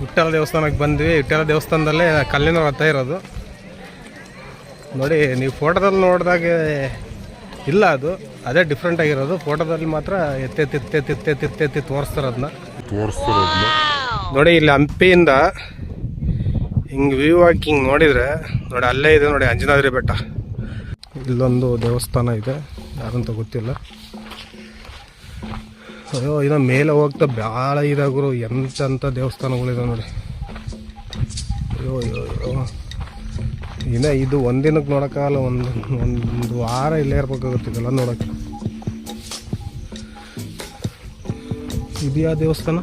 ವಿಠ್ಠಲ ದೇವಸ್ಥಾನಕ್ಕೆ ಬಂದ್ವಿ. ವಿಠ್ಠಲ ದೇವಸ್ಥಾನದಲ್ಲೇ ಕಲ್ಲಿನ ರಥ ಇರೋದು ನೋಡಿ. ನೀವು ಫೋಟೋದಲ್ಲಿ ನೋಡಿದಾಗ ಇಲ್ಲ, ಅದೇ ಡಿಫ್ರೆಂಟ್ ಆಗಿರೋದು. ಫೋಟೋದಲ್ಲಿ ಮಾತ್ರ ಎತ್ತೆತ್ತಿ ತೋರಿಸ್ತಾರೆ ಅದನ್ನ ನೋಡಿ. ಇಲ್ಲಿ ಹಂಪಿಯಿಂದ ಹಿಂಗೆ ವ್ಯೂ ಹಾಕಿ ಹಿಂಗೆ ನೋಡಿದರೆ ನೋಡಿ, ಅಲ್ಲೇ ಇದೆ ನೋಡಿ ಅಂಜನಾದ್ರಿ ಬೆಟ್ಟ. ಇಲ್ಲೊಂದು ದೇವಸ್ಥಾನ ಇದೆ, ಯಾರಂತ ಗೊತ್ತಿಲ್ಲ. ಅಯ್ಯೋ ಇನ್ನು ಮೇಲೆ ಹೋಗ್ತಾ ಭಾಳ ಇದಾಗರು, ಎಂಥ ದೇವಸ್ಥಾನಗಳಿದೆ ನೋಡಿ. ಅಯ್ಯೋ ಅಯ್ಯೋ ಅಯ್ಯೋ, ಇನ್ನು ಇದು ಒಂದಿನಕ್ಕೆ ನೋಡೋಕ್ಕಾಗಲ್ಲ, ಒಂದು ವಾರ ಇಲ್ಲೇ ಇರ್ಬೇಕಾಗುತ್ತಿದ್ದಲ್ಲ ನೋಡೋಕ್ಕೆ. ಇದು ಯಾವ ದೇವಸ್ಥಾನ?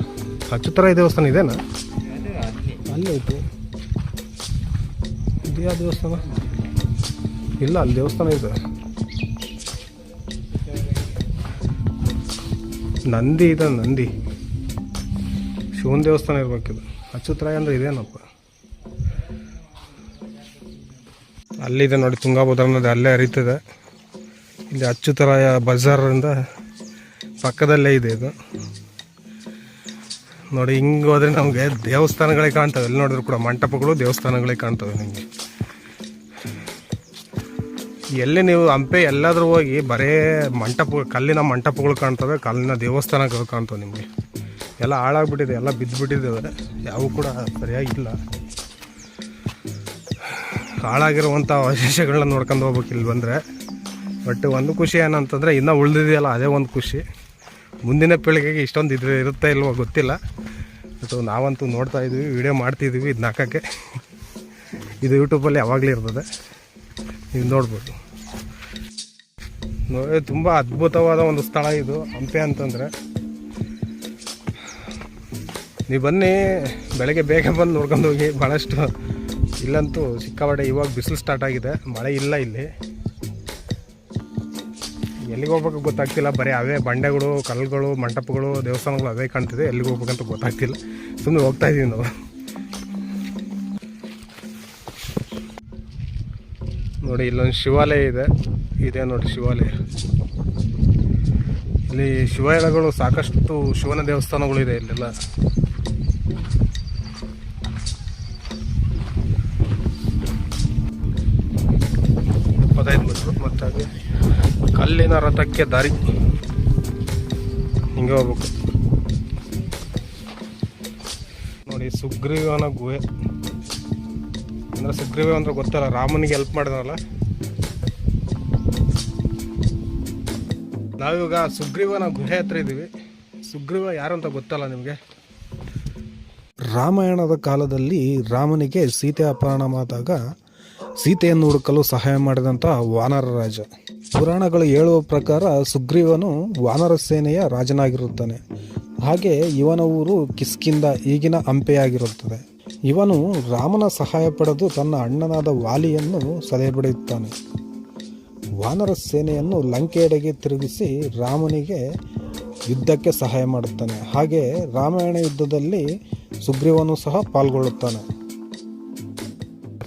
ಅಚ್ಚುತರ ದೇವಸ್ಥಾನ ಇದೆನಾ? ಅಲ್ಲಿ ಐತಿ. ಇದು ಯಾವ ದೇವಸ್ಥಾನ? ಇಲ್ಲ, ಅಲ್ಲಿ ದೇವಸ್ಥಾನ ಇದೆ. ನಂದಿ ಇದೆ, ನಂದಿ ಶಿವನ ದೇವಸ್ಥಾನ ಇರ್ಬೇಕಿದು. ಅಚ್ಚುತರಾಯ ಅಂದರೆ ಇದೇನಪ್ಪ? ಅಲ್ಲಿದೆ ನೋಡಿ, ತುಂಗಾಭದ್ರಾ ನದಿ ಅಲ್ಲೇ ಹರಿತದೆ. ಇಲ್ಲಿ ಅಚ್ಚುತರಾಯ ಬಜಾರಿಂದ ಪಕ್ಕದಲ್ಲೇ ಇದೆ ಇದು ನೋಡಿ. ಹಿಂಗೆ ಹೋದರೆ ನಮಗೆ ದೇವಸ್ಥಾನಗಳೇ ಕಾಣ್ತವೆ. ಎಲ್ಲಿ ನೋಡಿದ್ರು ಕೂಡ ಮಂಟಪಗಳು, ದೇವಸ್ಥಾನಗಳೇ ಕಾಣ್ತವೆ ನಿಮಗೆ. ಎಲ್ಲಿ ನೀವು ಹಂಪೆ ಎಲ್ಲಾದರೂ ಹೋಗಿ ಬರೇ ಕಲ್ಲಿನ ಮಂಟಪಗಳು ಕಾಣ್ತವೆ, ಕಲ್ಲಿನ ದೇವಸ್ಥಾನಗಳು ಕಾಣ್ತವೆ ನಿಮಗೆ. ಎಲ್ಲ ಹಾಳಾಗ್ಬಿಟ್ಟಿದೆ, ಎಲ್ಲ ಬಿದ್ದುಬಿಟ್ಟಿದ್ದಾವೆ, ಯಾವೂ ಕೂಡ ಸರಿಯಾಗಿಲ್ಲ. ಹಾಳಾಗಿರುವಂಥ ಅವಶೇಷಗಳನ್ನ ನೋಡ್ಕೊಂಡು ಹೋಗ್ಬೇಕು ಇಲ್ಲಿ ಬಂದರೆ. ಬಟ್ ಒಂದು ಖುಷಿ ಏನಂತಂದರೆ ಇನ್ನೂ ಉಳಿದಿದೆಯಲ್ಲ, ಅದೇ ಒಂದು ಖುಷಿ. ಮುಂದಿನ ಪೀಳಿಗೆಗೆ ಇಷ್ಟೊಂದು ಇರುತ್ತೆ ಇಲ್ವೋ ಗೊತ್ತಿಲ್ಲ. ಬಟ್ ನಾವಂತೂ ನೋಡ್ತಾ ಇದ್ದೀವಿ, ವಿಡಿಯೋ ಮಾಡ್ತಿದ್ದೀವಿ. ಇದನ್ನ ಹಾಕೋಕ್ಕೆ ಇದು ಯೂಟ್ಯೂಬಲ್ಲಿ ಯಾವಾಗಲೂ ಇರ್ತದೆ, ನೀವು ನೋಡ್ಬೋದು ನೋಡಿ. ತುಂಬ ಅದ್ಭುತವಾದ ಒಂದು ಸ್ಥಳ ಇದು ಹಂಪೆ ಅಂತಂದರೆ. ನೀವು ಬನ್ನಿ, ಬೆಳಗ್ಗೆ ಬೇಗ ಬಂದು ನೋಡ್ಕೊಂಡು ಹೋಗಿ. ಭಾಳಷ್ಟು ಇಲ್ಲಂತೂ ಸಿಕ್ಕಾಪಟ್ಟೆ ಇವಾಗ ಬಿಸಿಲು ಸ್ಟಾರ್ಟ್ ಆಗಿದೆ, ಮಳೆ ಇಲ್ಲ ಇಲ್ಲಿ. ಎಲ್ಲಿಗೆ ಹೋಗ್ಬೇಕು ಗೊತ್ತಾಗ್ತಿಲ್ಲ, ಬರೀ ಅವೇ ಬಂಡೆಗಳು, ಕಲ್ಲುಗಳು, ಮಂಟಪಗಳು, ದೇವಸ್ಥಾನಗಳು ಅವೇ ಕಾಣ್ತಿದೆ. ಎಲ್ಲಿಗೆ ಹೋಗ್ಬೇಕಂತ ಗೊತ್ತಾಗ್ತಿಲ್ಲ, ಸುಮ್ಮನೆ ಹೋಗ್ತಾ ಇದ್ದೀವಿ ನಾವು ನೋಡಿ. ಇಲ್ಲೊಂದು ಶಿವಾಲಯ ಇದೆ ನೋಡಿ, ಶಿವಾಲಯ. ಇಲ್ಲಿ ಶಿವಾಲಯಗಳು ಸಾಕಷ್ಟು ಶಿವನ ದೇವಸ್ಥಾನಗಳಿದೆ ಇಲ್ಲೆಲ್ಲ. ಮತ್ತು ಕಲ್ಲಿನ ರಥಕ್ಕೆ ದಾರಿ ಹಿಂಗೆ ಹೋಗ್ಬೇಕು ನೋಡಿ. ಸುಗ್ರೀವನ ಗುಹೆ ಅಂದರೆ, ಸುಗ್ರೀವ ಅಂದ್ರೆ ಗೊತ್ತಲ್ಲ, ರಾಮನಿಗೆ ಹೆಲ್ಪ್ ಮಾಡಿದ್ರಲ್ಲ. ನಾವಿವಾಗ ಸುಗ್ರೀವನ ಗುಹೆ ಹತ್ರ ಇದ್ದೀವಿ. ಸುಗ್ರೀವ ಯಾರು ಅಂತ ಗೊತ್ತಲ್ಲ ನಿಮಗೆ? ರಾಮಾಯಣದ ಕಾಲದಲ್ಲಿ ರಾಮನಿಗೆ ಸೀತೆ ಅಪಹರಣವಾದಾಗ ಸೀತೆಯನ್ನು ಹುಡುಕಲು ಸಹಾಯ ಮಾಡಿದಂಥ ವಾನರ ರಾಜ. ಪುರಾಣಗಳು ಹೇಳುವ ಪ್ರಕಾರ ಸುಗ್ರೀವನು ವಾನರ ಸೇನೆಯ ರಾಜನಾಗಿರುತ್ತಾನೆ. ಹಾಗೆ ಇವನ ಊರು ಕಿಷ್ಕಿಂಧ, ಈಗಿನ ಹಂಪೆಯಾಗಿರುತ್ತದೆ. ಇವನು ರಾಮನ ಸಹಾಯ ಪಡೆದು ತನ್ನ ಅಣ್ಣನಾದ ವಾಲಿಯನ್ನು ಸದೆಬಡಿಯುತ್ತಾನೆ. ವಾನರ ಸೇನೆಯನ್ನು ಲಂಕೆಯೆಡೆಗೆ ತಿರುಗಿಸಿ ರಾಮನಿಗೆ ಯುದ್ಧಕ್ಕೆ ಸಹಾಯ ಮಾಡುತ್ತಾನೆ. ಹಾಗೆ ರಾಮಾಯಣ ಯುದ್ಧದಲ್ಲಿ ಸುಗ್ರೀವನು ಸಹ ಪಾಲ್ಗೊಳ್ಳುತ್ತಾನೆ.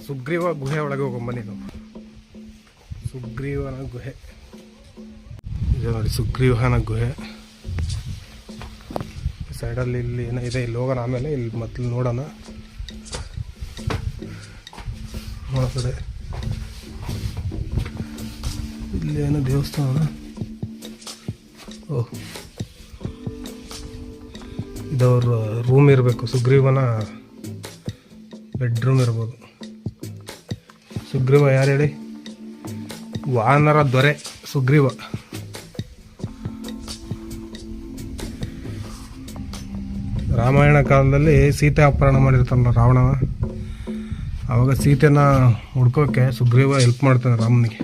ಸುಗ್ರೀವ ಗುಹೆ ಒಳಗೆ ಹೋಗೊಂಬನ್ನಿ ನಾವು. ಸುಗ್ರೀವನ ಗುಹೆ ಇದೆ ನೋಡಿ, ಸುಗ್ರೀವನ ಗುಹೆ. ಸೈಡಲ್ಲಿ ಇಲ್ಲಿ ಏನೋ ಇದೆ, ಇಲ್ಲಿ ಹೋಗೋಣ. ಆಮೇಲೆ ಇಲ್ಲಿ ಮೊದಲು ನೋಡೋಣ. ಒಳಗಡೆ ಇಲ್ಲಿ ಏನೋ ದೇವಸ್ಥಾನ. ಓಹ್, ಇದವ್ರ ರೂಮ್ ಇರಬೇಕು, ಸುಗ್ರೀವನ ಬೆಡ್ರೂಮ್ ಇರ್ಬೋದು. ಸುಗ್ರೀವ ಯಾರು ಹೇಳಿ? ವಾನರ ದೊರೆ ಸುಗ್ರೀವ. ರಾಮಾಯಣ ಕಾಲದಲ್ಲಿ ಸೀತೆ ಅಪಹರಣ ಮಾಡಿರ್ತಾನಲ್ಲ ರಾವಣ, ಆವಾಗ ಸೀತೆನ ಹುಡ್ಕೋಕೆ ಸುಗ್ರೀವ ಹೆಲ್ಪ್ ಮಾಡ್ತಾನೆ ರಾಮನಿಗೆ.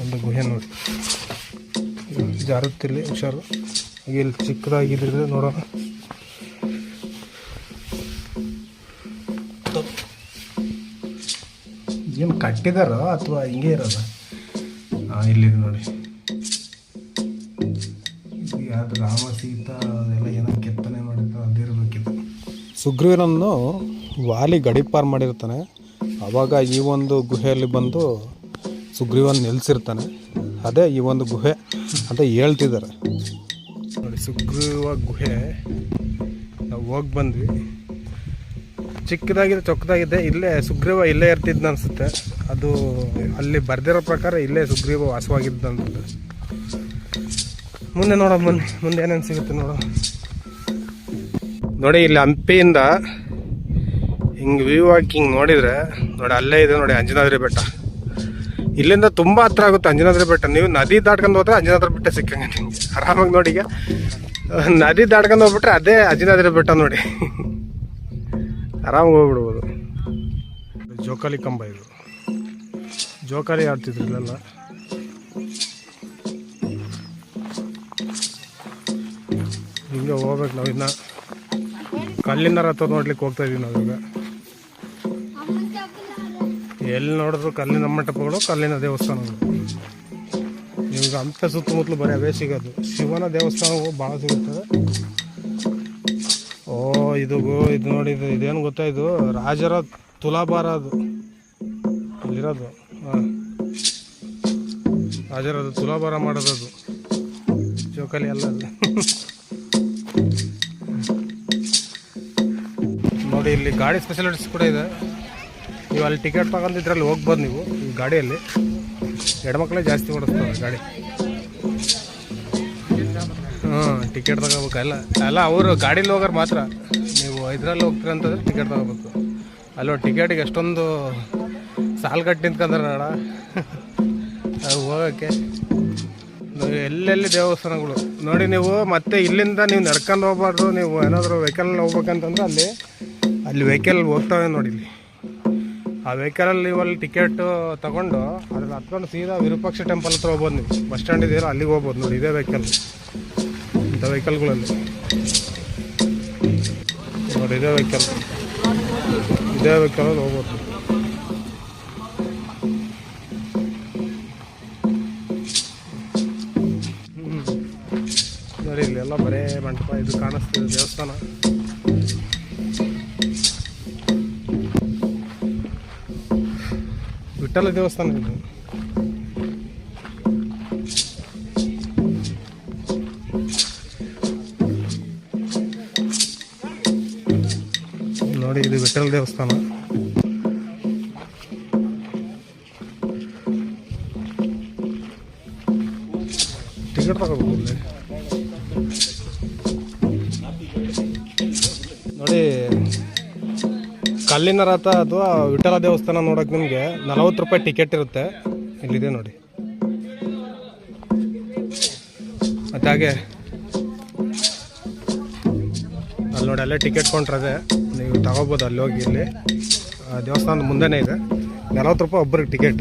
ಒಂದು ಗುಹೆ ನೋಡಿ, ಜಾರುತ್ತಿಲ್ಲಿ ಹುಷಾರು. ಹಾಗೆ ಇಲ್ಲಿ ಚಿಕ್ಕದಾಗಿದ್ರೆ ನೋಡೋಣ. ಏನು ಕಟ್ಟಿದಾರೋ ಅಥವಾ ಹಿಂಗೆ ಇರೋದ? ಇಲ್ಲಿದೆ ನೋಡಿ, ಯಾವ್ದು ರಾಮ ಸೀತಾ ಅದೆಲ್ಲ ಏನೋ ಕೆತ್ತನೆ ಮಾಡಿರ್ತಾರೆ, ಅದಿರಬೇಕಿತ್ತು. ಸುಗ್ರೀವನನ್ನು ವಾಲಿ ಗಡಿಪಾರು ಮಾಡಿರ್ತಾನೆ. ಆವಾಗ ಈ ಒಂದು ಗುಹೆಯಲ್ಲಿ ಬಂದು ಸುಗ್ರೀವನ್ ನಿಲ್ಲಿಸಿರ್ತಾನೆ. ಅದೇ ಈ ಒಂದು ಗುಹೆ ಅಂತ ಹೇಳ್ತಿದ್ದಾರೆ ನೋಡಿ. ಸುಗ್ರೀವ ಗುಹೆ ನಾವು ಹೋಗಿ ಬಂದ್ವಿ. ಚಿಕ್ಕದಾಗಿದೆ, ಚೊಕ್ಕದಾಗಿದೆ. ಇಲ್ಲೇ ಸುಗ್ರೀವ ಇಲ್ಲೇ ಇರ್ತಿದ್ದ ಅನಿಸುತ್ತೆ. ಅದು ಅಲ್ಲಿ ಬರ್ದಿರೋ ಪ್ರಕಾರ ಇಲ್ಲೇ ಸುಗ್ರೀವ ವಾಸವಾಗಿದ್ದ ಅನ್ಸುತ್ತೆ. ಮುಂದೆ ನೋಡೋ ಮುಂದೆ ಏನೇನು ಸಿಗುತ್ತೆ ನೋಡೋ. ನೋಡಿ ಇಲ್ಲಿ ಹಂಪಿಯಿಂದ ಹಿಂಗೆ ವ್ಯೂ ಹಾಕಿ ಹಿಂಗೆ ನೋಡಿದರೆ ನೋಡಿ ಅಲ್ಲೇ ಇದೆ ನೋಡಿ ಅಂಜನಾದ್ರಿ ಬೆಟ್ಟ. ಇಲ್ಲಿಂದ ತುಂಬ ಹತ್ರ ಆಗುತ್ತೆ ಅಂಜನಾದ್ರಿ ಬೆಟ್ಟ. ನೀವು ನದಿ ದಾಟ್ಕೊಂಡು ಹೋದ್ರೆ ಅಂಜನಾದ್ರಿ ಬೆಟ್ಟ ಸಿಕ್ಕಂಗೆ ನಿಮಗೆ ಆರಾಮಾಗಿ. ನೋಡಿ ಈಗ ನದಿ ದಾಟ್ಕೊಂಡು ಹೋಗ್ಬಿಟ್ರೆ ಅದೇ ಅಂಜನಾದ್ರಿ ಬೆಟ್ಟ ನೋಡಿ, ಆರಾಮಾಗಿ ಹೋಗ್ಬಿಡ್ಬೋದು. ಜೋಕಾಲಿ ಕಂಬ ಇದು, ಜೋಕಾಲಿ ಆಡ್ತಿದ್ರು ಇಲ್ಲೆಲ್ಲ. ಹಿಂಗೆ ಹೋಗ್ಬೇಕು ನಾವು. ಇನ್ನು ಕಲ್ಲಿನ ರಥ ನೋಡ್ಲಿಕ್ಕೆ ಹೋಗ್ತಾ ಇದೀವಿ ನಾವೀಗ. ಎಲ್ಲಿ ನೋಡಿದ್ರು ಕಲ್ಲಿನ ಮಂಟಪಗಳು, ಕಲ್ಲಿನ ದೇವಸ್ಥಾನಗಳು. ಈಗ ಹಂಪೆ ಸುತ್ತಮುತ್ತಲು ಬರೀ ಅವೇ ಸಿಗೋದು. ಶಿವನ ದೇವಸ್ಥಾನಗಳು ಭಾಳ ಸಿಗುತ್ತವೆ. ಇದು ನೋಡಿ, ಇದೇನು ಗೊತ್ತಾ, ಇದು ರಾಜರ ತುಲಾಭಾರ. ಅದು ಅಲ್ಲಿರೋದು. ಹಾಂ, ರಾಜರದು ತುಲಾಭಾರ ಮಾಡೋದು ಜೋಕಾಲಿ ಅಲ್ಲ ಅದು. ನೋಡಿ ಇಲ್ಲಿ ಗಾಡಿ ಸ್ಪೆಷಾಲಿಟೀಸ್ ಕೂಡ ಇದೆ. ನೀವು ಅಲ್ಲಿ ಟಿಕೆಟ್ ತಗೊಂಡಿದ್ರಲ್ಲಿ ಹೋಗ್ಬೋದು ನೀವು. ಈ ಗಾಡಿಯಲ್ಲಿ ಹೆಣ್ಮಕ್ಳೇ ಜಾಸ್ತಿ ಓಡಿಸ್ತಾರೆ ಗಾಡಿ. ಟಿಕೆಟ್ ತಗೋಬೇಕಲ್ಲ ಅಲ್ಲ, ಅವರು ಗಾಡೀಲಿ ಹೋಗೋರು ಮಾತ್ರ. ನೀವು ಇದರಲ್ಲಿ ಹೋಗ್ತೀರ ಅಂತಂದ್ರೆ ಟಿಕೆಟ್ ತಗೋಬೇಕು. ಅಲ್ವ ಟಿಕೆಟಿಗೆ ಎಷ್ಟೊಂದು ಸಾಲು ಕಟ್ಟಿ ನಿಂತ್ಕೊಂಡ್ರೆ ನೋಡ ಅದು ಹೋಗೋಕ್ಕೆ. ಎಲ್ಲೆಲ್ಲಿ ದೇವಸ್ಥಾನಗಳು ನೋಡಿ ನೀವು. ಮತ್ತೆ ಇಲ್ಲಿಂದ ನೀವು ನಡ್ಕೊಂಡು ಹೋಗ್ಬಾರ್ದು. ನೀವು ಏನಾದರೂ ವೆಹಿಕಲ್ ಹೋಗ್ಬೇಕಂತಂದ್ರೆ ಅಲ್ಲಿ ವೆಹಿಕಲ್ ಹೋಗ್ತವೆ ನೋಡಿ. ಇಲ್ಲಿ ಆ ವೆಹಿಕಲಲ್ಲಿ ನೀವು ಅಲ್ಲಿ ಟಿಕೆಟ್ ತೊಗೊಂಡು ಅದ್ರಲ್ಲಿ ಹತ್ಕೊಂಡು ಸೀದಾ ವಿರೂಪಾಕ್ಷ ಟೆಂಪಲ್ ಹತ್ರ ಹೋಗ್ಬೋದು. ನೀವು ಬಸ್ ಸ್ಟ್ಯಾಂಡ್ ಇದೆಯಲ್ಲ ಅಲ್ಲಿಗೆ ಹೋಗ್ಬೋದು ನೋಡಿ. ಇದೇ ವೆಹಿಕಲ್, ಇಂಥ ವೆಹಿಕಲ್ಗಳಲ್ಲಿ ನೋಡಿ. ಇದೇ ವೆಹಿಕಲಲ್ಲಿ ಹೋಗ್ಬೋದು. ನೋಡಿ ಇಲ್ಲೆಲ್ಲ ಬರೇ ಮಂಟಪ ಇದು ಕಾಣಿಸ್ತಿದೆ. ದೇವಸ್ಥಾನ ವಿಠ್ಠಲ ದೇವಸ್ಥಾನ ಇದು. ನೋಡಿ ಇದು ವಿಠ್ಠಲ ದೇವಸ್ಥಾನ. ಟಿಕೆಟ್ ತಗೋಬೇಕು ಇಲ್ಲಿ. ನೋಡಿ ಕಲ್ಲಿನ ರಥ ಅಥವಾ ವಿಠ್ಠಲ ದೇವಸ್ಥಾನ ನೋಡೋಕೆ ನಿಮಗೆ 40 ರೂಪಾಯಿ ಟಿಕೆಟ್ ಇರುತ್ತೆ. ಇಲ್ಲಿದೆ ನೋಡಿ. ಮತ್ತು ಹಾಗೆ ಅಲ್ಲಿ ನೋಡಿ ಅಲ್ಲೇ ಟಿಕೆಟ್ ಕೌಂಟ್ರದೆ, ನೀವು ತಗೋಬೋದು ಅಲ್ಲಿ ಹೋಗಿ. ಇಲ್ಲಿ ದೇವಸ್ಥಾನದ ಮುಂದೆನೇ ಇದೆ. 40 ರೂಪಾಯಿ ಒಬ್ಬರಿಗೆ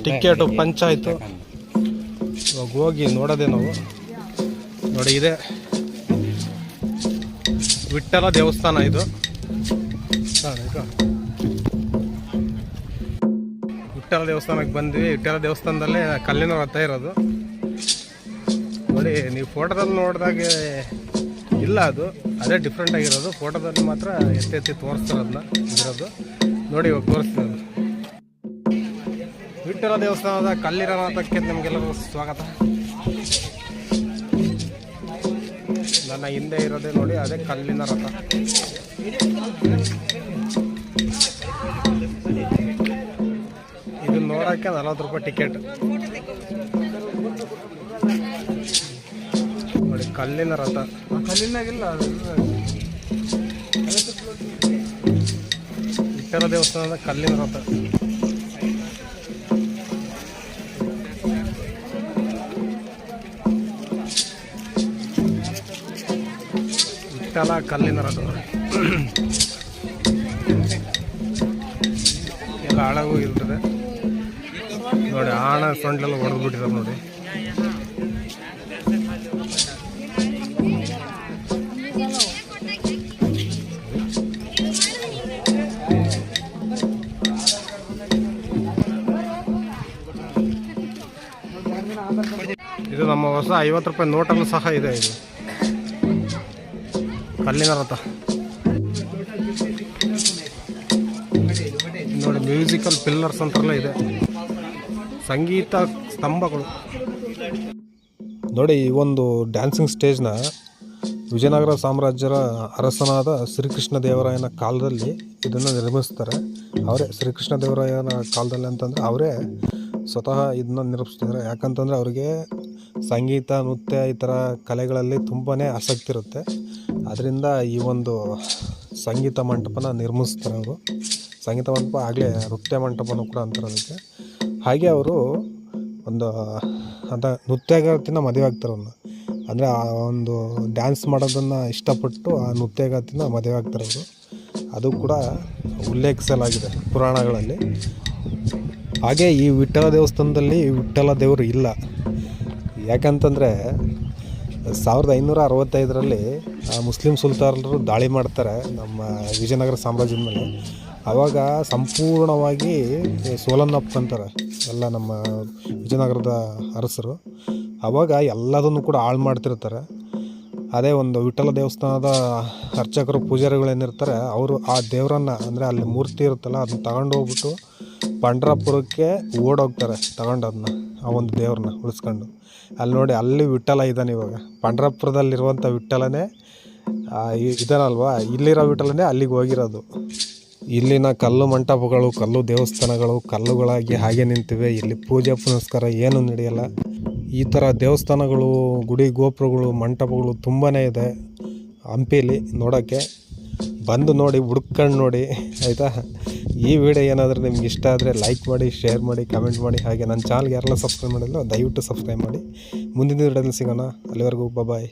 ಟಿಕೆಟು ಪಂಚಾಯಿತು. ಇವಾಗ ಹೋಗಿ ನೋಡೋದೇ ನಾವು. ನೋಡಿ ಇದೆ ವಿಠ್ಠಲ ದೇವಸ್ಥಾನ ಇದು. ವಿಠ್ಠಲ ದೇವಸ್ಥಾನಕ್ಕೆ ಬಂದ್ವಿ. ವಿಠ್ಠಲ ದೇವಸ್ಥಾನದಲ್ಲೇ ಕಲ್ಲಿನ ರಥ ಇರೋದು ನೋಡಿ. ನೀವು ಫೋಟೋದಲ್ಲಿ ನೋಡಿದಾಗ ಇಲ್ಲ, ಅದು ಅದೇ ಡಿಫ್ರೆಂಟ್ ಆಗಿರೋದು. ಫೋಟೋದಲ್ಲಿ ಮಾತ್ರ ಎತ್ತಿ ತೋರಿಸ್ತಾರೆ ಅದನ್ನ ಇರೋದು ನೋಡಿ. ಇವಾಗ ತೋರಿಸ್ತಾರೆ. ವಿಠ್ಠಲ ದೇವಸ್ಥಾನದ ಕಲ್ಲಿನ ರಥಕ್ಕೆ ನಿಮಗೆಲ್ಲರೂ ಸ್ವಾಗತ. ನನ್ನ ಹಿಂದೆ ಇರೋದೇ ನೋಡಿ, ಅದೇ ಕಲ್ಲಿನ ರಥ. ಇದನ್ನ ನೋಡೋಕ್ಕೆ 40 ರೂಪಾಯಿ ಟಿಕೆಟ್ ನೋಡಿ. ಕಲ್ಲಿನ ರಥ ಕಲ್ಲಿನಾಗಿಲ್ಲ, ವಿಠ್ಠಲ ದೇವಸ್ಥಾನದ ಕಲ್ಲಿನ ರಥ. ವಿಠ್ಠಲ ಕಲ್ಲಿನ ರಥ ಎಲ್ಲ ಹಾಳಾಗೂ ಇರ್ತದೆ ನೋಡಿ. ಆಣ ಸೊಂಡ್ಲೆಲ್ಲ ಹೊಡೆದು ಬಿಟ್ಟಿರೋದು ನೋಡಿ. ಇದು ನಮ್ಮ ಹೊಸ 50 ರೂಪಾಯಿ ನೋಟಲ್ಲೂ ಸಹ ಇದೆ. ಇದು ಕಲ್ಲಿನ ರಥ ನೋಡಿ. ಮ್ಯೂಸಿಕಲ್ ಪಿಲ್ಲರ್ಸ್ ಅಂತಾರಲ್ಲ ಇದೆ, ಸಂಗೀತ ಸ್ತಂಭಗಳು ನೋಡಿ. ಈ ಒಂದು ಡ್ಯಾನ್ಸಿಂಗ್ ಸ್ಟೇಜ್ನ ವಿಜಯನಗರ ಸಾಮ್ರಾಜ್ಯರ ಅರಸನಾದ ಶ್ರೀಕೃಷ್ಣ ದೇವರಾಯನ ಕಾಲದಲ್ಲಿ ಇದನ್ನು ನಿರ್ಮಿಸ್ತಾರೆ. ಅವರೇ ಶ್ರೀಕೃಷ್ಣ ದೇವರಾಯನ ಕಾಲದಲ್ಲಿ ಅಂತಂದರೆ ಅವರೇ ಸ್ವತಃ ಇದನ್ನ ನಿರ್ಮಿಸ್ತಿದ್ದಾರೆ. ಯಾಕಂತಂದರೆ ಅವರಿಗೆ ಸಂಗೀತ, ನೃತ್ಯ ಈ ಥರ ಕಲೆಗಳಲ್ಲಿ ತುಂಬಾ ಆಸಕ್ತಿ ಇರುತ್ತೆ. ಅದರಿಂದ ಈ ಒಂದು ಸಂಗೀತ ಮಂಟಪನ ನಿರ್ಮಿಸ್ತಾರೆ ಅವರು. ಸಂಗೀತ ಮಂಟಪ ಆಗಲೇ ನೃತ್ಯ ಮಂಟಪನೂ ಕೂಡ ಅಂತಾರೆ ಅದಕ್ಕೆ. ಹಾಗೆ ಅವರು ಒಂದು ನೃತ್ಯಗಾರ್ತಿನ ಮದುವೆ ಆಗ್ತಾರೆ ಅವ್ರನ್ನ. ಅಂದರೆ ಆ ಒಂದು ಡ್ಯಾನ್ಸ್ ಮಾಡೋದನ್ನು ಇಷ್ಟಪಟ್ಟು ಆ ನೃತ್ಯಗಾರ್ತಿನ ಮದುವೆ ಆಗ್ತಾರೆ ಅವರು. ಅದು ಕೂಡ ಉಲ್ಲೇಖಿಸಲಾಗಿದೆ ಪುರಾಣಗಳಲ್ಲಿ. ಹಾಗೆ ಈ ವಿಠ್ಠಲ ದೇವಸ್ಥಾನದಲ್ಲಿ ವಿಠ್ಠಲ ದೇವರು ಇಲ್ಲ. ಯಾಕಂತಂದರೆ 1565ರಲ್ಲಿ ಮುಸ್ಲಿಂ ಸುಲ್ತಾನರು ದಾಳಿ ಮಾಡ್ತಾರೆ ನಮ್ಮ ವಿಜಯನಗರ ಸಾಮ್ರಾಜ್ಯದ ಮೇಲೆ. ಆವಾಗ ಸಂಪೂರ್ಣವಾಗಿ ಸೋಲನ್ನಪ್ಪಂತಾರೆ ಎಲ್ಲ ನಮ್ಮ ವಿಜಯನಗರದ ಅರಸರು. ಆವಾಗ ಎಲ್ಲದನ್ನು ಕೂಡ ಹಾಳು ಮಾಡ್ತಿರ್ತಾರೆ. ಅದೇ ಒಂದು ವಿಠ್ಠಲ ದೇವಸ್ಥಾನದ ಅರ್ಚಕರು, ಪೂಜಾರಿಗಳೇನಿರ್ತಾರೆ ಅವರು ಆ ದೇವರನ್ನು, ಅಂದರೆ ಅಲ್ಲಿ ಮೂರ್ತಿ ಇರುತ್ತಲ್ಲ, ಅದನ್ನ ತಗೊಂಡು ಹೋಗ್ಬಿಟ್ಟು ಪಂಡ್ರಾಪುರಕ್ಕೆ ಓಡೋಗ್ತಾರೆ ತಗೊಂಡು ಆ ಒಂದು ದೇವ್ರನ್ನ ಉಳಿಸ್ಕೊಂಡು. ಅಲ್ಲಿ ನೋಡಿ, ಅಲ್ಲಿ ವಿಠ್ಠಲ ಇದ್ದಾನೆ. ಇವಾಗ ಪಂಡ್ರಾಪುರದಲ್ಲಿರುವಂಥ ವಿಠ್ಠಲನೇ ಇದಾನಲ್ವಾ, ಇಲ್ಲಿರೋ ವಿಠ್ಠಲನೇ ಅಲ್ಲಿಗೆ ಹೋಗಿರೋದು. ಇಲ್ಲಿನ ಕಲ್ಲು ಮಂಟಪಗಳು, ಕಲ್ಲು ದೇವಸ್ಥಾನಗಳು ಕಲ್ಲುಗಳಾಗಿ ಹಾಗೆ ನಿಂತಿವೆ. ಇಲ್ಲಿ ಪೂಜೆ ಪುನಸ್ಕಾರ ಏನೂ ನಡೆಯಲ್ಲ. ಈ ಥರ ದೇವಸ್ಥಾನಗಳು, ಗುಡಿ ಗೋಪುರಗಳು, ಮಂಟಪಗಳು ತುಂಬಾ ಇದೆ ಹಂಪಿಲಿ ನೋಡೋಕ್ಕೆ. ಬಂದು ನೋಡಿ, ಹುಡ್ಕೊಂಡು ನೋಡಿ, ಆಯಿತಾ. ಈ ವಿಡಿಯೋ ಏನಾದರೂ ನಿಮ್ಗೆ ಇಷ್ಟ ಆದರೆ ಲೈಕ್ ಮಾಡಿ, ಶೇರ್ ಮಾಡಿ, ಕಮೆಂಟ್ ಮಾಡಿ. ಹಾಗೆ ನನ್ನ ಚಾನಲ್ಗೆ ಯಾರೆಲ್ಲ ಸಬ್ಸ್ಕ್ರೈಬ್ ಮಾಡಿಲ್ಲ ದಯವಿಟ್ಟು ಸಬ್ಸ್ಕ್ರೈಬ್ ಮಾಡಿ. ಮುಂದಿನ ವಿಡಿಯೋದಲ್ಲಿ ಸಿಗೋಣ. ಅಲ್ಲಿವರೆಗೂ ಬಾಯ್.